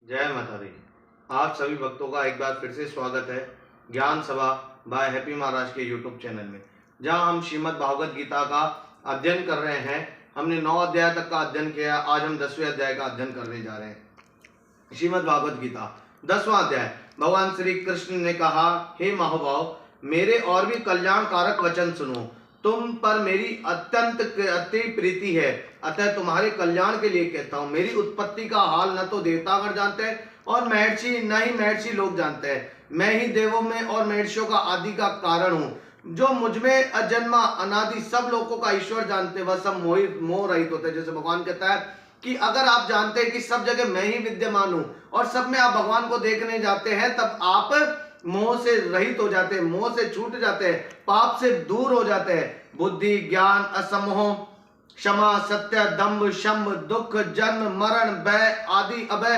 जय माता दी। आप सभी भक्तों का एक बार फिर से स्वागत है ज्ञान सभा बाय हैप्पी महाराज के यूट्यूब चैनल में, जहां हम श्रीमद् भागवत गीता का अध्ययन कर रहे हैं। हमने 9 अध्याय तक का अध्ययन किया। आज हम 10वें अध्याय का अध्ययन करने जा रहे हैं। श्रीमद् भागवत गीता 10वां अध्याय। भगवान श्री कृष्ण ने कहा, हे महाभाव, मेरे और भी कल्याणकारक वचन सुनो। तुम पर मेरी अत्यंत अति प्रीति है, अतः तुम्हारे कल्याण के लिए कहता हूँ। मेरी उत्पत्ति का हाल न तो देवतागण जानते हैं और महर्षि न ही महर्षि लोग जानते हैं। मैं ही देवों में और महर्षियों का आदि का कारण हूँ। जो मुझ में अजन्मा अनादि सब लोगों का ईश्वर जानते, वह सब मोह रहित होते हैं। जैसे भगवान कहता है कि अगर आप जानते हैं कि सब जगह मैं ही विद्यमान हूँ और सब में आप भगवान को देखने जाते हैं, तब आप मोह से रहित हो जाते हैं, मोह से छूट जाते हैं, पाप से दूर हो जाते हैं। बुद्धि, ज्ञान, असमोह, क्षमा, सत्य, दंभ, शंभ, दुख, जन्म, मरण, भय आदि, अभय,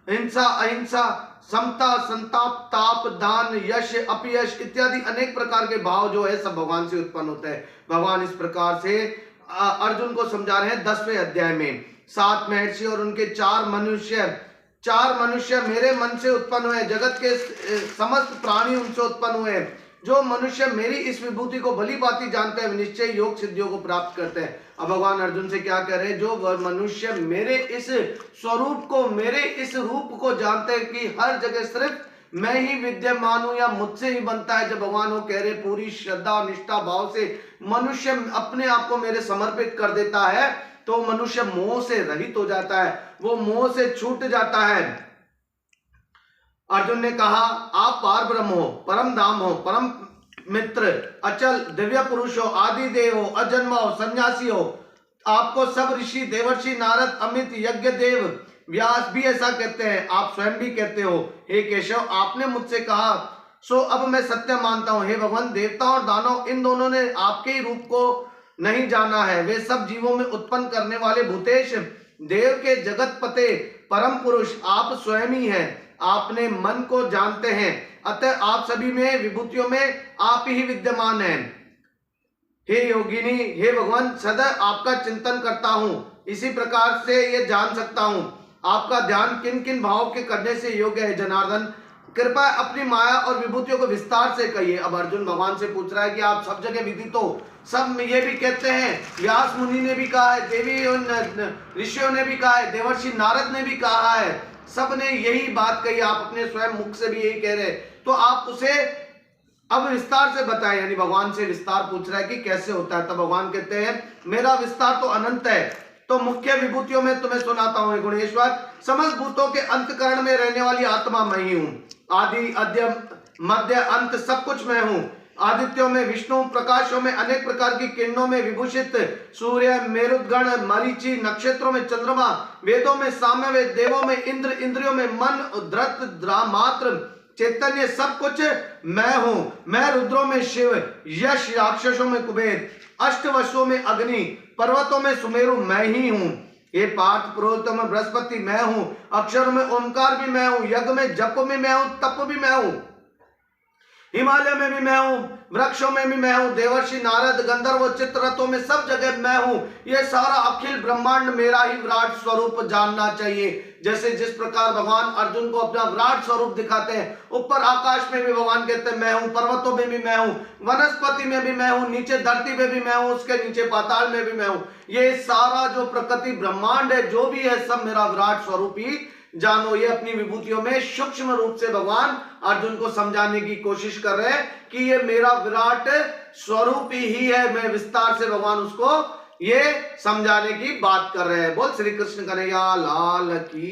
हिंसा, अहिंसा, समता, संताप, ताप, दान, यश, अपयश इत्यादि अनेक प्रकार के भाव जो है सब भगवान से उत्पन्न होते हैं। भगवान इस प्रकार से अर्जुन को समझा रहे हैं 10वें अध्याय में। 7 महर्षि और उनके 4 मनुष्य मेरे मन से उत्पन्न हुए। जगत के समस्त प्राणी उनसे उत्पन्न हुए। जो मनुष्य मेरी इस विभूति को भली भांति जानते हैं, निश्चय योग सिद्धियों को प्राप्त करते हैं। अब भगवान अर्जुन से क्या कह रहे हैं? जो मनुष्य मेरे इस स्वरूप को, मेरे इस रूप को जानते हैं कि हर जगह सिर्फ मैं ही विद्यमान हूं या मुझसे ही बनता है। जब भगवान वो कह रहे पूरी श्रद्धा निष्ठा भाव से मनुष्य अपने आप को मेरे समर्पित कर देता है, तो मनुष्य मोह से रहित हो जाता है, वो मोह से छूट जाता है। अर्जुन ने कहा, आप पार ब्रह्म हो, परम धाम हो, परम मित्र, अचल दिव्य पुरुष हो, आदि देव हो, अजन्मा हो, सन्यासी हो। आपको सब ऋषि, देवर्षि, नारद, अमित, यज्ञ देव, व्यास भी ऐसा कहते हैं, आप स्वयं भी कहते हो। हे केशव, आपने मुझसे कहा सो अब मैं सत्य मानता हूं। हे भगवान, देवता और दानव इन दोनों ने आपके ही रूप को नहीं जाना है। वे सब जीवों में उत्पन्न करने वाले भूतेश, देव के जगत पते, परम पुरुष आप स्वयं ही हैं। आपने मन को जानते हैं, अतः आप सभी में विभूतियों में आप ही विद्यमान हैं। हे योगिनी, हे भगवान, सदा आपका चिंतन करता हूं, इसी प्रकार से ये जान सकता हूं आपका ध्यान किन किन भाव के करने से योग्य है। जनार्दन, कृपया अपनी माया और विभूतियों को विस्तार से कहिए। अब अर्जुन भगवान से पूछ रहा है कि आप सब जगह विदित हो, सब ये भी कहते हैं, व्यास मुनि ने भी कहा है, देवी ऋषियों ने भी कहा है, देवर्षि नारद ने भी कहा है, सब ने यही बात कही। आप अपने स्वयं मुख से भी यही कह रहे, तो आप उसे अब विस्तार से बताएं। यानी भगवान से विस्तार पूछ रहा है कि कैसे होता है। तब भगवान कहते हैं, मेरा विस्तार तो अनंत है, तो मुख्य विभूतियों में तुम्हें सुनाता हूं। गुणेश्वर, समस्त भूतों के अंतकरण में रहने वाली आत्मा मैं ही हूं। आदि, अद्य, मध्य, अंत सब कुछ मैं हूं। आदित्यों में विष्णु, प्रकाशों में अनेक प्रकार की किरणों में विभूषित सूर्य, मेरुदगण, मरीचि, नक्षत्रों में चंद्रमा, वेदों में सामवेद, देवों में इंद्र, इंद्रियों में मन, धृत, मात्र, चैतन्य सब कुछ मैं हूं। मैं रुद्रों में शिव, यश, राक्षसों में कुबेर, अष्टवशों में अग्नि, पर्वतों में सुमेरु मैं ही हूं। ये पार्थ, पुरोहितों में बृहस्पति मैं हूं। अक्षरों में ओंकार भी मैं हूं, यज्ञ में जप में मैं हूं, तप भी मैं हूं, हिमालय में भी मैं हूं, वृक्षों में भी मैं हूं, देवर्षि नारद, गंधर्व, चित्ररथों में सब जगह मैं हूं। ये सारा अखिल ब्रह्मांड मेरा ही विराट स्वरूप जानना चाहिए। जैसे जिस प्रकार भगवान अर्जुन को अपना विराट स्वरूप दिखाते हैं, ऊपर आकाश में भी भगवान कहते हैं मैं हूं, पर्वतों में भी मैं हूं, वनस्पति में भी मैं हूं, नीचे धरती में भी मैं हूं, उसके नीचे पाताल में भी मैं हूं। ये सारा जो प्रकृति ब्रह्मांड है, जो भी है, सब मेरा विराट स्वरूप ही जानो। ये अपनी विभूतियों में सूक्ष्म रूप से भगवान अर्जुन को समझाने की कोशिश कर रहे हैं कि ये मेरा विराट स्वरूप ही है। मैं विस्तार से भगवान उसको ये समझाने की बात कर रहे हैं। बोल श्री कृष्ण कन्हैया लाल की।